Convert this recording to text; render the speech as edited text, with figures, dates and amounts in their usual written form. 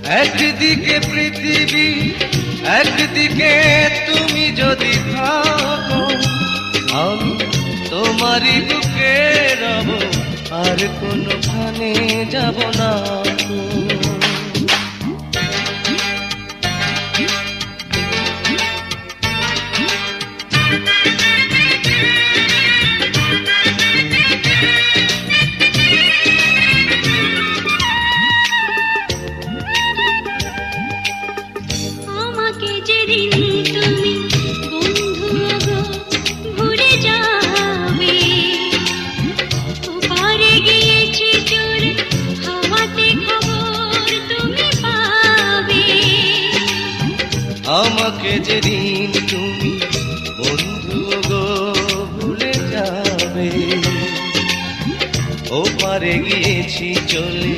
একদিকে পৃথিবী, একদিকে তুমি যদি থাকো, আমি তোমারই বুকে রব, আর কোনোখানে যাব না। আমাকে যেদিন তুমি বন্ধু গো ভুলে যাবে, ও পারে গিয়েছি চলে